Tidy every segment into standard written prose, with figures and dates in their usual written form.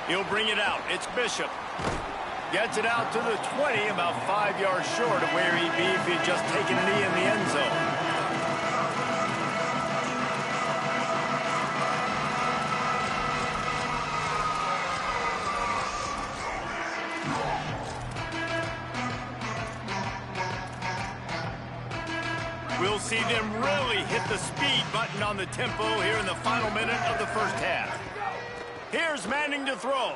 He'll bring it out. It's Bishop. Gets it out to the 20, about 5 yards short of where he'd be if he'd just taken a knee in the end zone. We'll see them really hit the speed button on the tempo here in the final minute of the first half. Here's Manning to throw.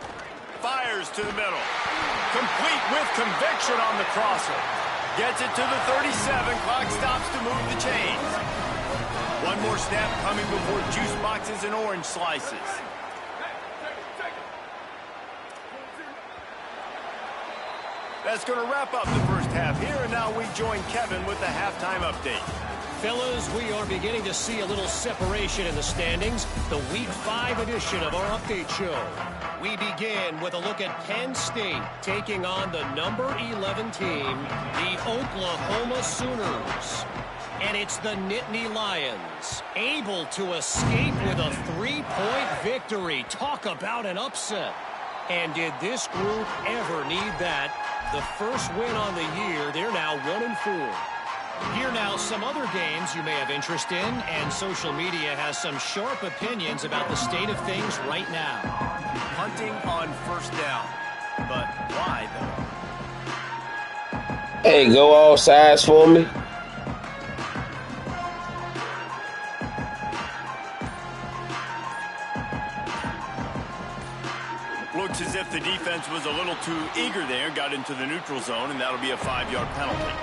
Fires to the middle. Complete with conviction on the crosser. Gets it to the 37. Clock stops to move the chains. One more snap coming before juice boxes and orange slices. That's going to wrap up the first half here, and now we join Kevin with the halftime update. Fellas, we are beginning to see a little separation in the standings. The Week 5 edition of our update show. We begin with a look at Penn State taking on the number 11 team, the Oklahoma Sooners. And it's the Nittany Lions, able to escape with a 3-point victory. Talk about an upset. And did this group ever need that? The first win on the year, they're now 1-4. Here now, some other games you may have interest in, and social media has some sharp opinions about the state of things right now. Hunting on first down, but why though? Hey, go all sides for me. Looks as if the defense was a little too eager there, got into the neutral zone, and that'll be a 5-yard penalty.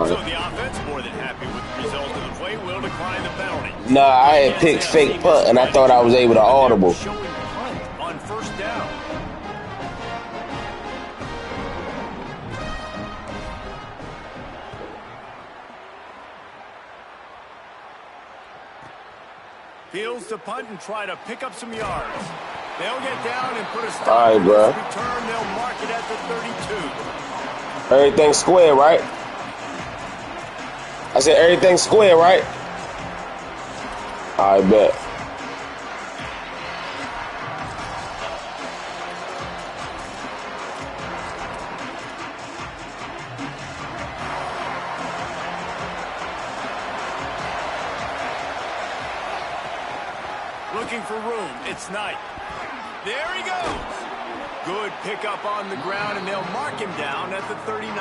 So the offense, more than happy with the result of the play, will decline the penalty. Nah, I had picked fake punt, and I thought I was able to audible. Showing punt on first down. Fields to punt and try to pick up some yards. They'll get down and put a stop. All right, bro. Return, they'll mark it at the 32. Everything square, right? I said everything square, right? I bet. Looking for room. It's Knight. There he goes. Good pickup on the ground, and they'll mark him down at the 39.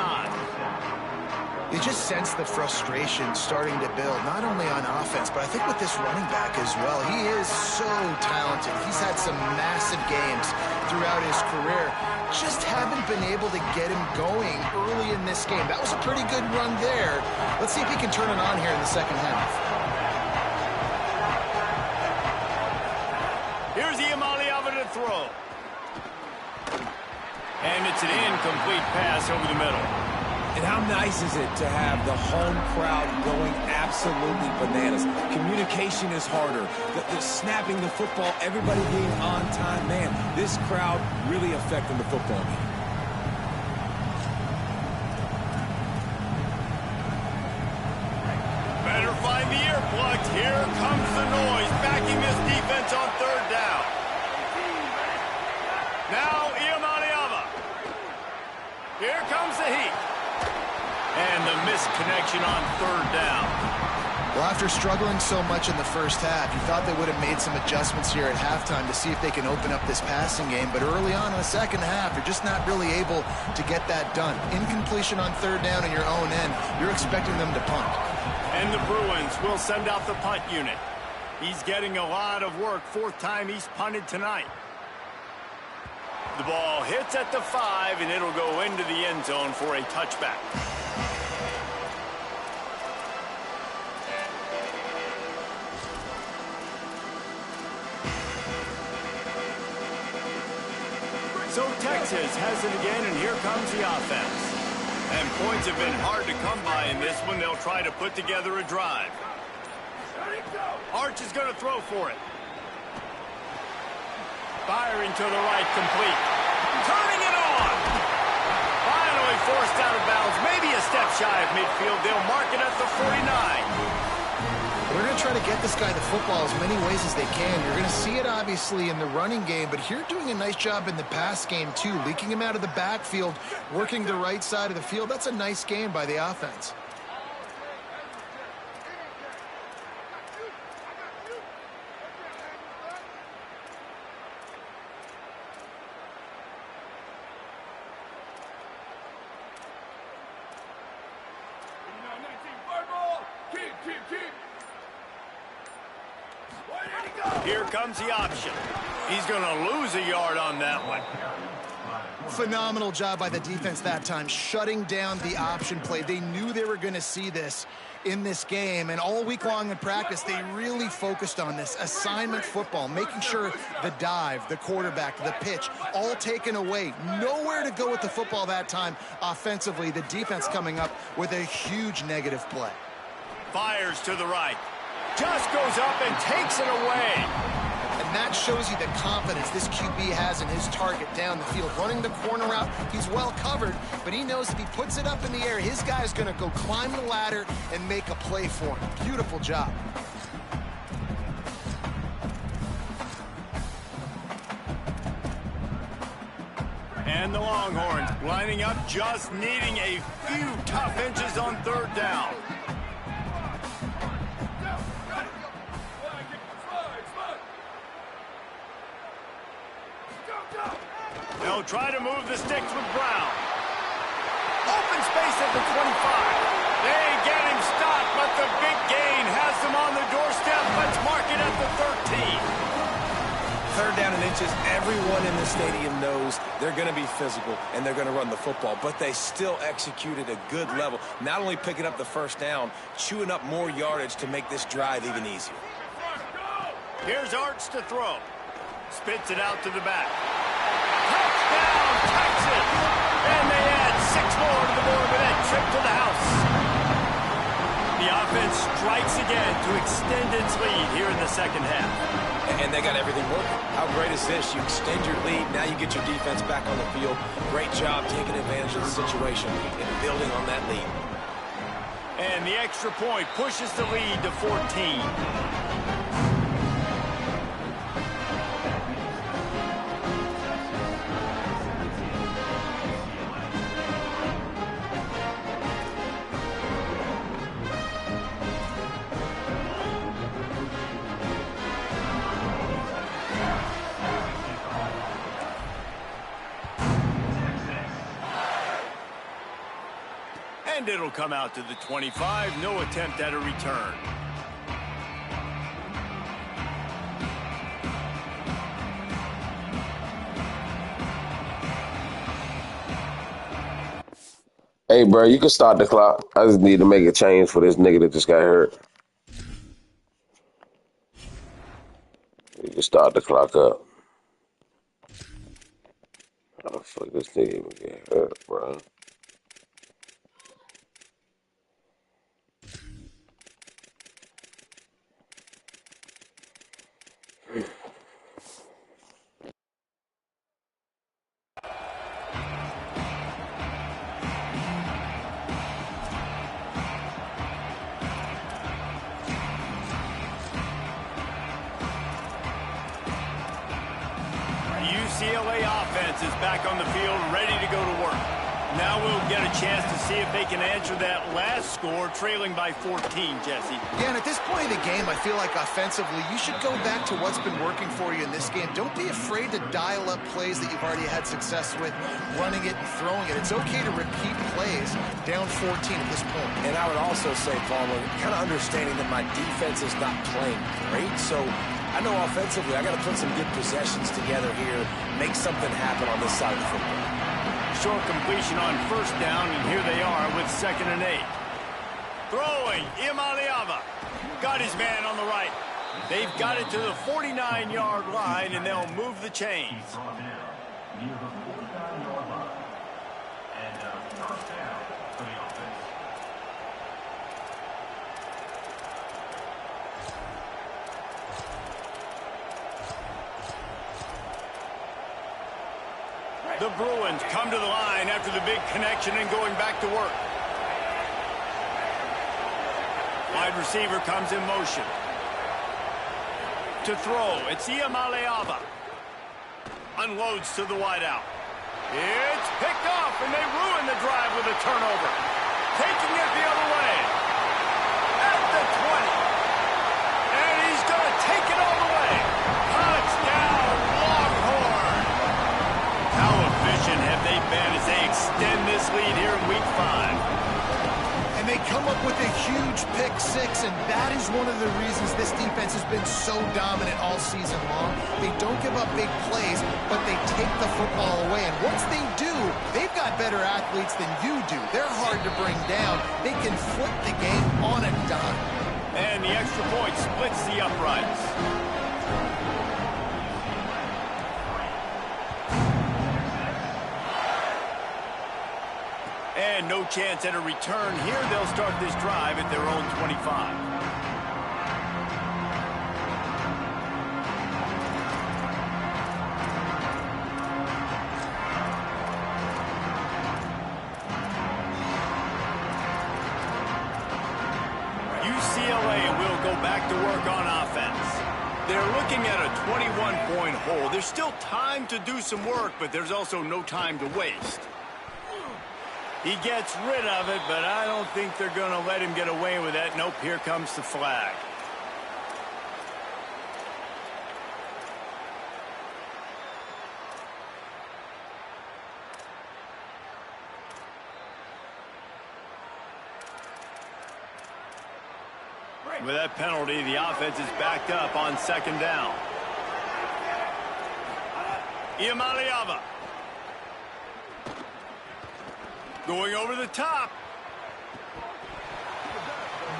You just sense the frustration starting to build, not only on offense, but I think with this running back as well. He is so talented. He's had some massive games throughout his career. Just haven't been able to get him going early in this game. That was a pretty good run there. Let's see if he can turn it on here in the second half. Here's to throw. And it's an incomplete pass over the middle. And how nice is it to have the home crowd going absolutely bananas? Communication is harder. The snapping the football, everybody being on time. Man, this crowd really affecting the football game. Better find the earplugs. Here comes the noise, backing this defense on third down. Now, Iamaleava. Here comes the heat. And the missed connection on third down. Well, after struggling so much in the first half, you thought they would have made some adjustments here at halftime to see if they can open up this passing game. But early on in the second half, they're just not really able to get that done. Incompletion on third down in your own end, you're expecting them to punt. And the Bruins will send out the punt unit. He's getting a lot of work. Fourth time he's punted tonight. The ball hits at the 5, and it'll go into the end zone for a touchback. So Texas has it again, and here comes the offense. And points have been hard to come by in this one. They'll try to put together a drive. Arch is going to throw for it. Firing to the right, complete. Turning it on. Finally forced out of bounds. Maybe a step shy of midfield. They'll mark it at the 49. We're going to try to get this guy the football as many ways as they can. You're going to see it, obviously, in the running game, but here doing a nice job in the pass game, too. Leaking him out of the backfield, working the right side of the field. That's a nice game by the offense. Here comes the option. He's going to lose a yard on that one. Phenomenal job by the defense that time, shutting down the option play. They knew they were going to see this in this game, and all week long in practice, they really focused on this assignment football, making sure the dive, the quarterback, the pitch, all taken away. Nowhere to go with the football that time offensively. The defense coming up with a huge negative play. Fires to the right. Just goes up and takes it away. And that shows you the confidence this QB has in his target down the field. Running the corner out, he's well covered, but he knows if he puts it up in the air, his guy's going to go climb the ladder and make a play for him. Beautiful job. And the Longhorns lining up, just needing a few tough inches on third down. They'll try to move the sticks with Brown. Open space at the 25. They get him stopped, but the big gain has them on the doorstep. Let's mark it at the 13. Third down and inches, everyone in the stadium knows they're going to be physical and they're going to run the football, but they still executed a good level. Not only picking up the first down, chewing up more yardage to make this drive even easier. Here's Arts to throw. Spits it out to the back. Touchdown, Texas! And they add 6 more to the board with that trip to the house. The offense strikes again to extend its lead here in the second half. And they got everything working. How great is this? You extend your lead, now you get your defense back on the field. Great job taking advantage of the situation and building on that lead. And the extra point pushes the lead to 14. And it'll come out to the 25. No attempt at a return. Hey, bro, you can start the clock. I just need to make a change for this nigga that just got hurt. You can start the clock up. How the fuck this nigga even get hurt, bro? UCLA offense is back on the field, ready to go to work. Now we'll get a chance to see if they can answer that last score, trailing by 14, Jesse. Yeah, and at this point of the game, I feel like offensively, you should go back to what's been working for you in this game. Don't be afraid to dial up plays that you've already had success with, running it and throwing it. It's okay to repeat plays down 14 at this point. And I would also say, Palmer, kind of understanding that my defense is not playing great, so I know offensively I got to put some good possessions together here, make something happen on this side of the football. Short completion on first down, and here they are with 2nd and 8. Throwing, Imaliava. Got his man on the right. They've got it to the 49-yard line, and they'll move the chains. The Bruins come to the line after the big connection and going back to work. Wide receiver comes in motion. To throw, it's Lg1. Unloads to the wideout. It's picked off, and they ruin the drive with a turnover. Taking it the other way. At the 20. And he's going to take it all the way. Touchdown, Longhorn. How efficient have they been as they extend this lead here in Week 5? And they come up with a huge pick six, and that is one of the reasons this defense has been so dominant all season long. They don't give up big plays, but they take the football away. And once they do, they've got better athletes than you do. They're hard to bring down. They can flip the game on a dime. And the extra point splits the uprights. And no chance at a return here. They'll start this drive at their own 25. UCLA will go back to work on offense. They're looking at a 21-point hole. There's still time to do some work, but there's also no time to waste. He gets rid of it, but I don't think they're going to let him get away with that. Nope, here comes the flag. With that penalty, the offense is backed up on second down. Lg1. Going over the top.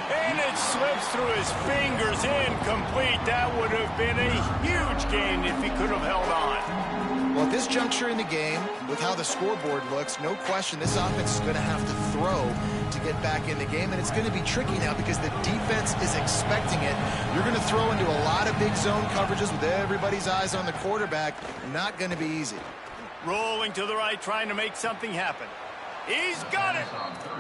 And it slips through his fingers, incomplete. That would have been a huge gain if he could have held on. Well, at this juncture in the game, with how the scoreboard looks, no question this offense is going to have to throw to get back in the game, and it's going to be tricky now because the defense is expecting it. You're going to throw into a lot of big zone coverages with everybody's eyes on the quarterback. Not going to be easy. Rolling to the right, trying to make something happen. He's got it.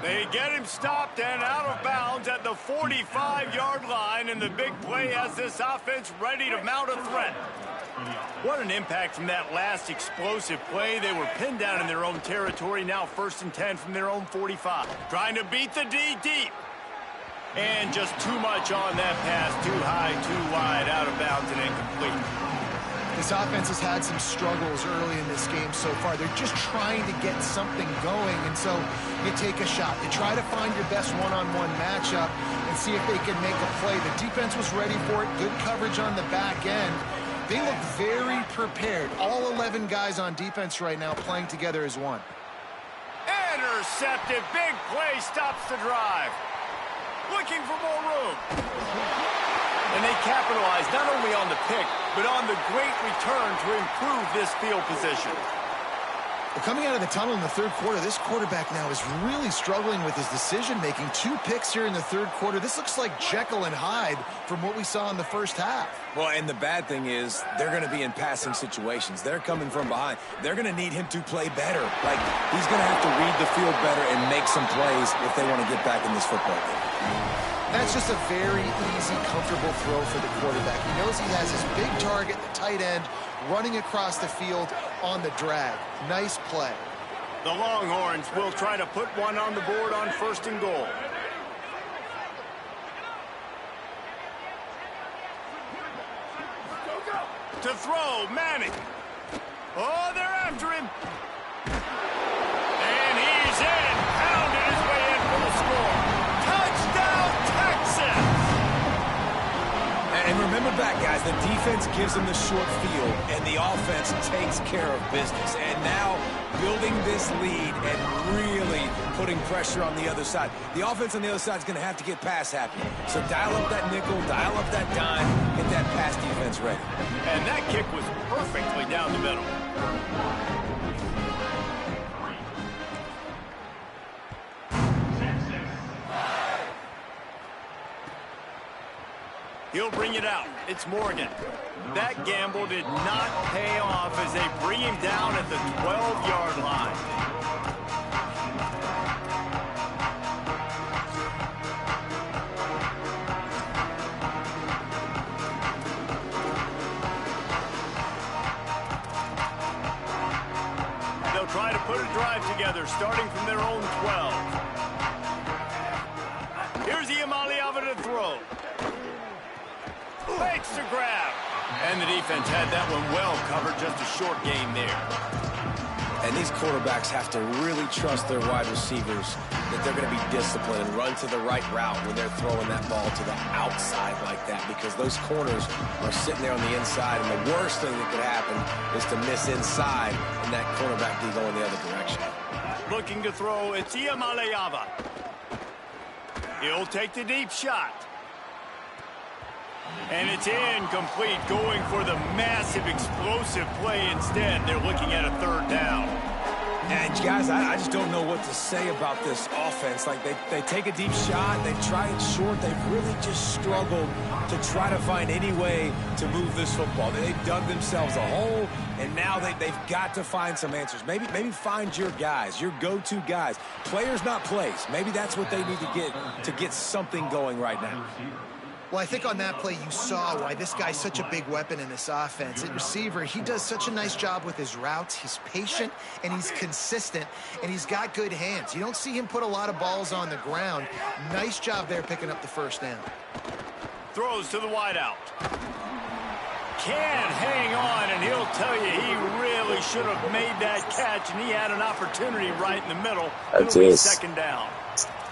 They get him stopped and out of bounds at the 45-yard line, and the big play has this offense ready to mount a threat. What an impact from that last explosive play. They were pinned down in their own territory, now 1st and 10 from their own 45. Trying to beat the D deep. And just too much on that pass, too high, too wide, out of bounds and incomplete. This offense has had some struggles early in this game so far. They're just trying to get something going, and so you take a shot. You try to find your best one-on-one matchup and see if they can make a play. The defense was ready for it. Good coverage on the back end. They look very prepared. All 11 guys on defense right now playing together as one. Intercepted. Big play stops the drive. Looking for more room. And they capitalize not only on the pick, but on the great return to improve this field position. Well, coming out of the tunnel in the third quarter, this quarterback now is really struggling with his decision-making. 2 picks here in the third quarter. This looks like Jekyll and Hyde from what we saw in the first half. Well, and the bad thing is they're going to be in passing situations. They're coming from behind. They're going to need him to play better. Like, he's going to have to read the field better and make some plays if they want to get back in this football game. That's just a very easy, comfortable throw for the quarterback. He knows he has his big target, the tight end, running across the field on the drag. Nice play. The Longhorns will try to put one on the board on 1st and goal. To throw, Manning. Oh, they're after him. And he's in. Pounded his way in for the score. Touchdown, Texas! And remember back, guys, the defense gives them the short field, and the offense takes care of business. And now building this lead and really putting pressure on the other side. The offense on the other side is going to have to get pass happy. So dial up that nickel, dial up that dime, get that pass defense ready. And that kick was perfectly down the middle. He'll bring it out. It's Morgan. That gamble did not pay off as they bring him down at the 12-yard line. They'll try to put a drive together, starting from their own 12. Here's Iamaleava to throw. Fakes to grab. And the defense had that one well covered, just a short gain there. And these quarterbacks have to really trust their wide receivers that they're going to be disciplined and run to the right route when they're throwing that ball to the outside like that, because those corners are sitting there on the inside, and the worst thing that could happen is to miss inside and that cornerback be going the other direction. Looking to throw, it's Iamaleava. He'll take the deep shot. And it's incomplete, going for the massive explosive play instead. They're looking at a third down. And guys, I just don't know what to say about this offense. Like, they take a deep shot, they try it short, they've really just struggled to try to find any way to move this football. They've dug themselves a hole, and now they've got to find some answers. Maybe find your guys, your go-to guys. Players, not plays. Maybe that's what they need to get something going right now. Well, I think on that play you saw why this guy's such a big weapon in this offense. At receiver, he does such a nice job with his routes. He's patient, and he's consistent, and he's got good hands. You don't see him put a lot of balls on the ground. Nice job there picking up the first down. Throws to the wideout. Can't hang on, and he'll tell you he really should have made that catch, and he had an opportunity right in the middle. It'll be second down.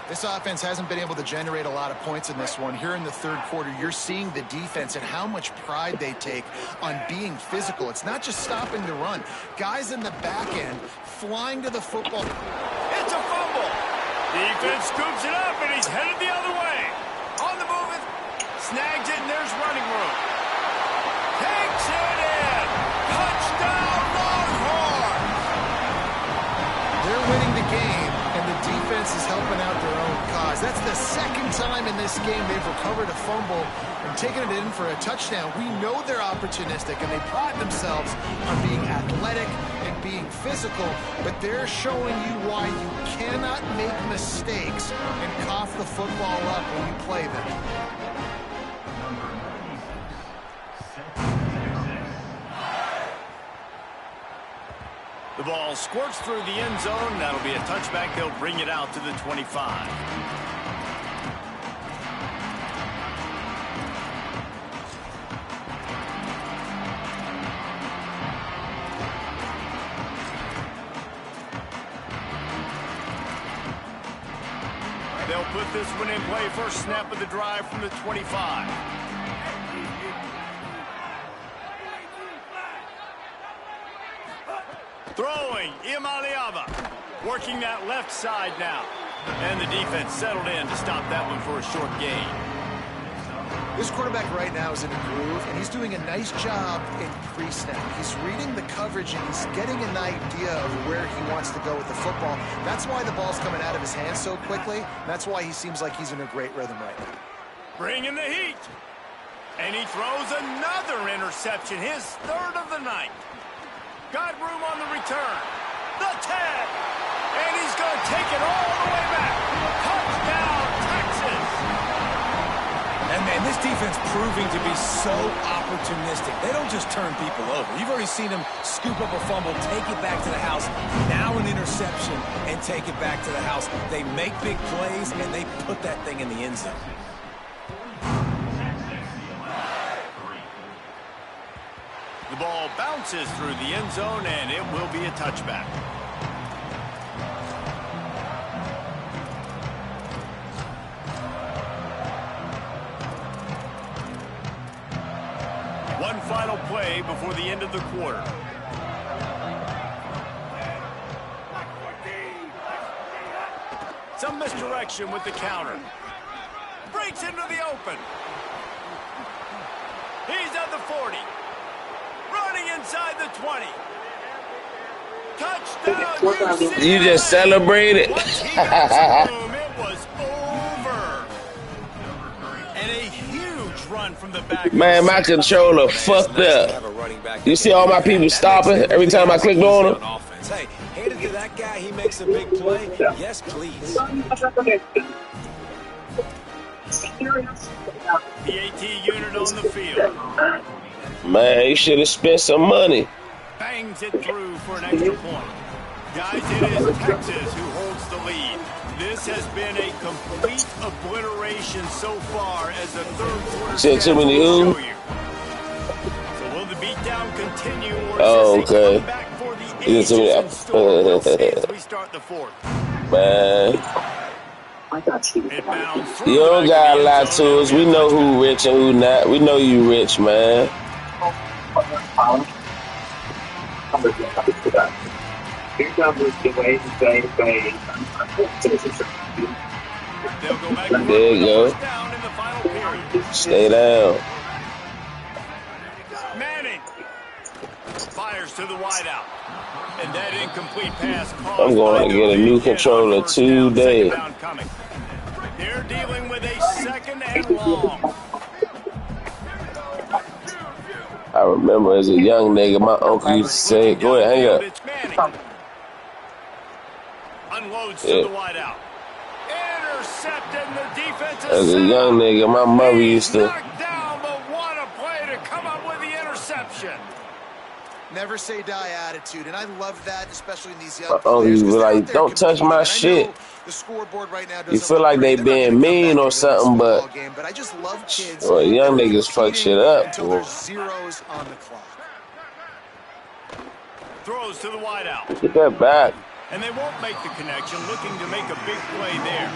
This offense hasn't been able to generate a lot of points in this one. Here in the third quarter, you're seeing the defense and how much pride they take on being physical. It's not just stopping the run. Guys in the back end flying to the football. It's a fumble. Defense scoops it up, and he's headed the other way. On the move, snags it, and there's running room. Takes it in. Touchdown, Longhorns. They're winning the game, and the defense is helping out their own cause. That's the second time in this game they've recovered a fumble and taken it in for a touchdown. We know they're opportunistic, and they pride themselves on being athletic and being physical, but they're showing you why you cannot make mistakes and cough the football up when you play them. The ball squirts through the end zone. That'll be a touchback. They'll bring it out to the 25. They'll put this one in play. First snap of the drive from the 25. Throwing, Iamaleava, working that left side now. And the defense settled in to stop that one for a short gain. This quarterback right now is in a groove, and he's doing a nice job in pre-snap. He's reading the coverage, and he's getting an idea of where he wants to go with the football. That's why the ball's coming out of his hands so quickly. That's why he seems like he's in a great rhythm right now. Bringing the heat. And he throws another interception, his third of the night. Got room on the return. The 10. And he's going to take it all the way back. Touchdown, Texas. And, man, this defense proving to be so opportunistic. They don't just turn people over. You've already seen them scoop up a fumble, take it back to the house, now an interception, and take it back to the house. They make big plays, and they put that thing in the end zone. The ball bounces through the end zone, and it will be a touchback. One final play before the end of the quarter. Some misdirection with the counter. Breaks into the open. He's at the 40. Running inside the 20. Touchdown, You just celebrated. Once he got to the room, it was over. And a huge run from the back. Man, my controller fucked up. You see all my people stopping every time I clicked on them? Hey, hated to that guy. He makes a big play. Yes, please. The AT unit on the field. Man, you should have spent some money. Bangs it through for an extra point. Guys, it is Texas who holds the lead. This has been a complete obliteration so far as the third quarter Shit, too many will who? show you. So will the beatdown continue, or Oh, is this a okay. comeback for the You ages too many. in store? We'll see as we start the fourth. Man, It bounds through you the don't back gotta of the lie end zone. to us. We know who rich and who not. We know you rich, man. They'll go back to work There with you the go. first down in the final period. Stay down. Manning fires to the wideout. And that incomplete pass caused I'm going to get a new controller today. Second down coming. They're dealing with a second and long. I remember as a young nigga, my uncle used to say, go ahead, hang up. It's Manning. Unloads to the wideout. Intercepted, and the defense is As a set young up. nigga, my mother used to. Knocked down, but what a play to come up with the interception. Never say die attitude, and I love that, especially in these young Oh, players. you 'Cause be they're out like, there don't touch competing. my And I know shit. the scoreboard right now You doesn't feel look like they great. They're not being gonna come mean back or and win this something, but football game, but I just love kids. well, young that are niggas fuck competing shit up. until there's zeros on the clock. Throws to the wideout. Get that back. And they won't make the connection, looking to make a big play there.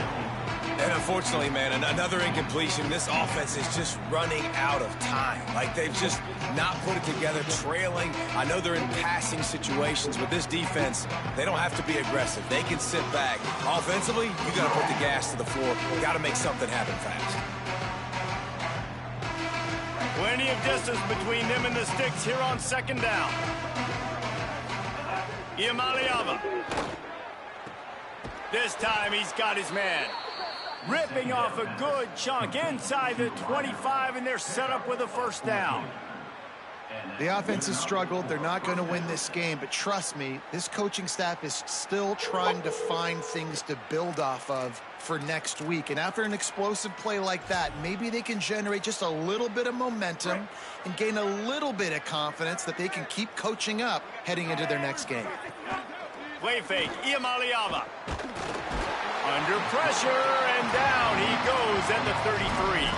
And unfortunately, man, another incompletion. This offense is just running out of time. Like, they've just not put it together, trailing. I know they're in passing situations, but this defense, they don't have to be aggressive. They can sit back. Offensively, you got to put the gas to the floor. You got to make something happen fast. Plenty of distance between them and the sticks here on second down. Iamaleava. This time he's got his man. Ripping off a good chunk inside the 25, and they're set up with a first down. The offense has struggled. They're not going to win this game, but trust me, this coaching staff is still trying to find things to build off of for next week. And after an explosive play like that, maybe they can generate just a little bit of momentum and gain a little bit of confidence that they can keep coaching up heading into their next game. Play fake, Iamaleava. Under pressure, and down he goes at the 33.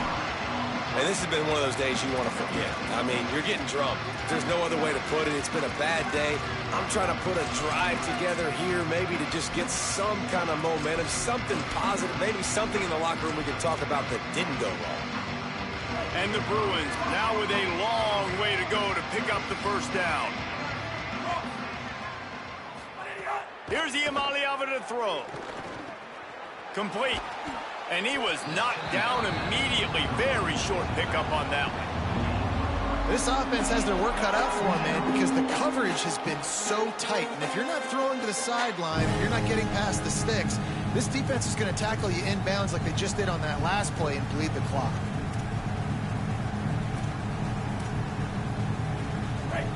And this has been one of those days you want to forget. I mean, you're getting drunk. There's no other way to put it. It's been a bad day. I'm trying to put a drive together here, maybe to just get some kind of momentum, something positive, maybe something in the locker room we can talk about that didn't go wrong. And the Bruins now with a long way to go to pick up the first down. Here's Iamaleava to throw. Complete. And he was knocked down immediately. Very short pickup on that one. This offense has their work cut out for them, man, because the coverage has been so tight. And if you're not throwing to the sideline, you're not getting past the sticks, this defense is going to tackle you inbounds like they just did on that last play and bleed the clock.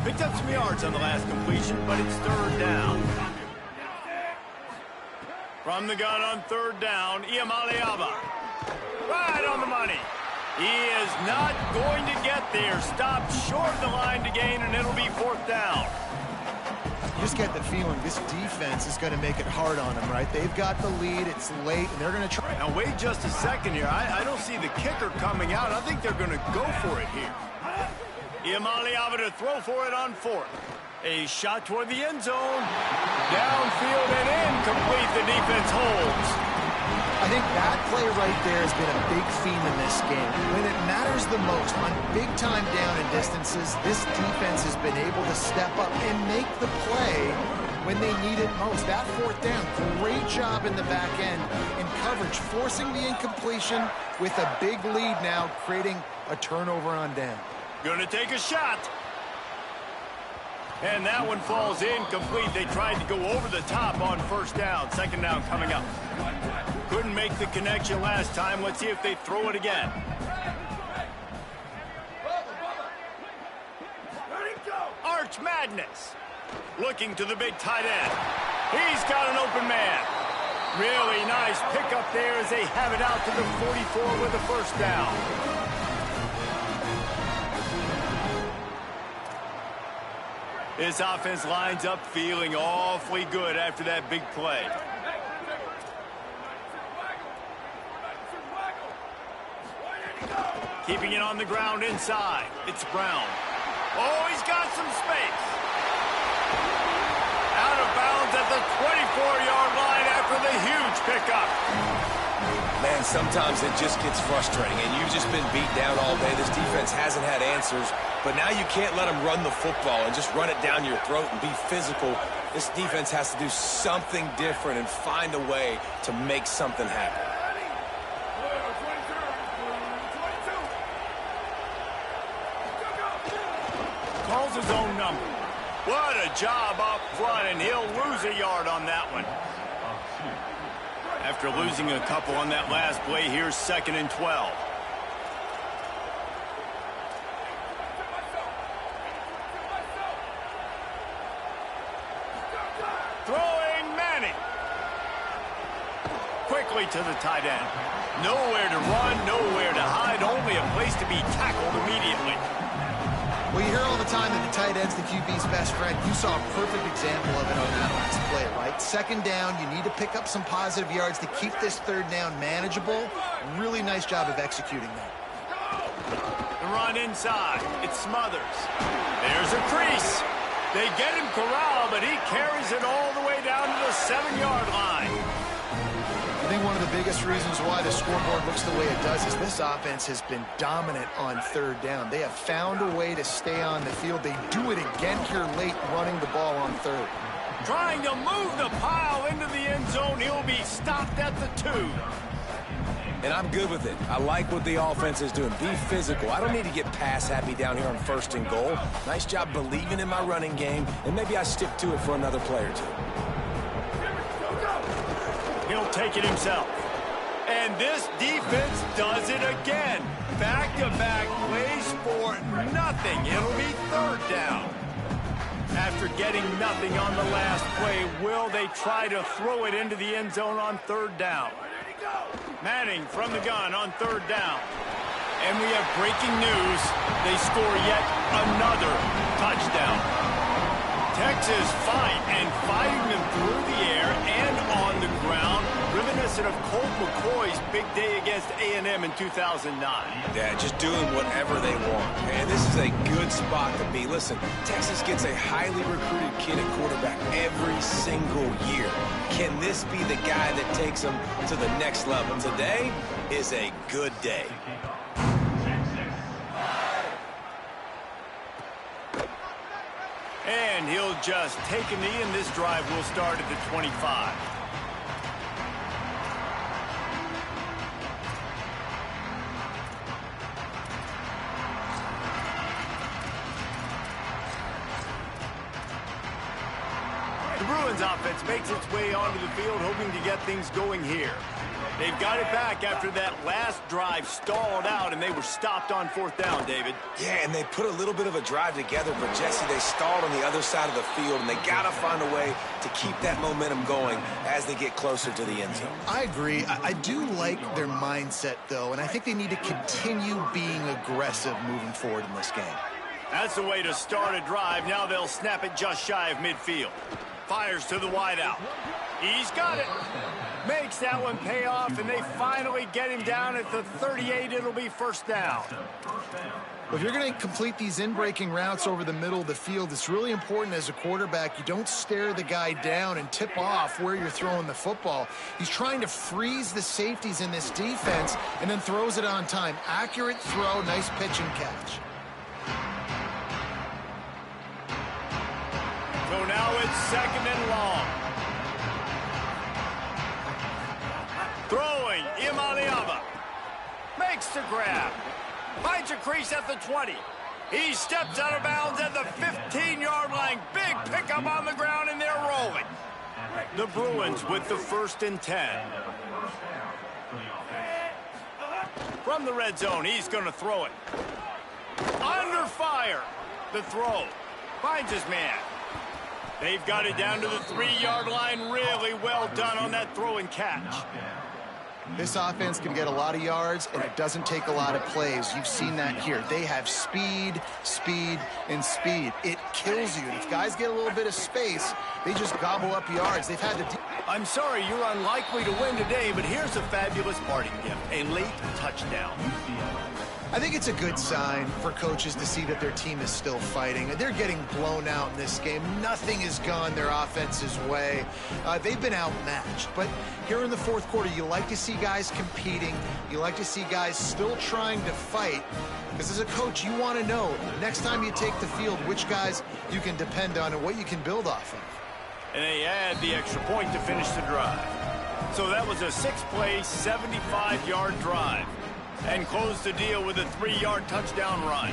Picked up some yards on the last completion, but it's third down. From the gun on third down, Iamaleava. Right on the money. He is not going to get there. Stopped short of the line to gain, and it'll be fourth down. You just get the feeling this defense is going to make it hard on them, right? They've got the lead. It's late, and they're going to try. Now, wait just a second here. I don't see the kicker coming out. I think they're going to go for it here. Iamaleava to throw for it on fourth. A shot toward the end zone. Downfield and incomplete. The defense holds. I think that play right there has been a big theme in this game. When it matters the most, on big-time down and distances, this defense has been able to step up and make the play when they need it most. That fourth down, great job in the back end in coverage, forcing the incompletion with a big lead now, creating a turnover on down. Gonna take a shot. And that one falls incomplete. They tried to go over the top on first down. Second down coming up. Couldn't make the connection last time. Let's see if they throw it again. Arch Madness. Looking to the big tight end. He's got an open man. Really nice pickup there as they have it out to the 44 with the first down. This offense lines up feeling awfully good after that big play. Keeping it on the ground inside. It's Brown. Oh, he's got some space. Out of bounds at the 24-yard line after the huge pickup. Man, sometimes it just gets frustrating, and you've just been beat down all day. This defense hasn't had answers, but now you can't let them run the football and just run it down your throat and be physical. This defense has to do something different and find a way to make something happen. Calls his own number. What a job up front, and he'll lose a yard on that one. After losing a couple on that last play, here's 2nd and 12. Throwing Manning. Quickly to the tight end. Nowhere to run, nowhere to hide, only a place to be tackled immediately. Well, you hear all the time that the tight end's the QB's best friend. You saw a perfect example of it on that last play, right? 2nd down, you need to pick up some positive yards to keep this 3rd down manageable. Really nice job of executing that. The run inside. It smothers. There's a crease. They get him corralled, but he carries it all the way down to the 7-yard line. I think one of the biggest reasons why the scoreboard looks the way it does is this offense has been dominant on 3rd down. They have found a way to stay on the field. They do it again here late, running the ball on 3rd. Trying to move the pile into the end zone. He'll be stopped at the 2. And I'm good with it. I like what the offense is doing. Be physical. I don't need to get pass happy down here on 1st and goal. Nice job believing in my running game, and maybe I stick to it for another play or two. He'll take it himself. And this defense does it again. Back-to-back plays for nothing. It'll be 3rd down. After getting nothing on the last play, will they try to throw it into the end zone on 3rd down? Manning from the gun on 3rd down. And we have breaking news. They score yet another touchdown. Texas fighting them through the air and on the ground, reminiscent of Colt McCoy's big day against A&M in 2009. Yeah, just doing whatever they want. And this is a good spot to be. Listen, Texas gets a highly recruited kid at quarterback every single year. Can this be the guy that takes them to the next level? Today is a good day. And he'll just take a knee, and this drive will start at the 25. The Bruins offense makes its way onto the field, hoping to get things going here. They've got it back after that last drive stalled out, and they were stopped on 4th down, David. Yeah, and they put a little bit of a drive together, but, Jesse, they stalled on the other side of the field, and they got to find a way to keep that momentum going as they get closer to the end zone. I agree. I do like their mindset, though, and I think they need to continue being aggressive moving forward in this game. That's the way to start a drive. Now they'll snap it just shy of midfield. Fires to the wideout. He's got it. Makes that one pay off, and they finally get him down at the 38. It'll be 1st down. Well, if you're going to complete these in-breaking routes over the middle of the field, it's really important as a quarterback you don't stare the guy down and tip off where you're throwing the football. He's trying to freeze the safeties in this defense and then throws it on time. Accurate throw, nice pitch and catch. So now it's 2nd and long. Throwing, Imaliava. Makes the grab. Finds a crease at the 20. He steps out of bounds at the 15-yard line. Big pickup on the ground, and they're rolling. The Bruins with the 1st and 10. From the red zone, he's going to throw it. Under fire. The throw. Finds his man. They've got it down to the 3-yard line. Really well done on that throw and catch. This offense can get a lot of yards, and it doesn't take a lot of plays. You've seen that here. They have speed, speed, and speed. It kills you. And if guys get a little bit of space, they just gobble up yards. They've had the... I'm sorry you're unlikely to win today, but here's a fabulous parting gift, a late touchdown. I think it's a good sign for coaches to see that their team is still fighting. They're getting blown out in this game. Nothing has gone their offense's way. They've been outmatched. But here in the fourth quarter, you like to see guys competing. You like to see guys still trying to fight. Because as a coach, you want to know next time you take the field which guys you can depend on and what you can build off of. And they add the extra point to finish the drive. So that was a 6-play, 75-yard drive. And close the deal with a 3-yard touchdown run.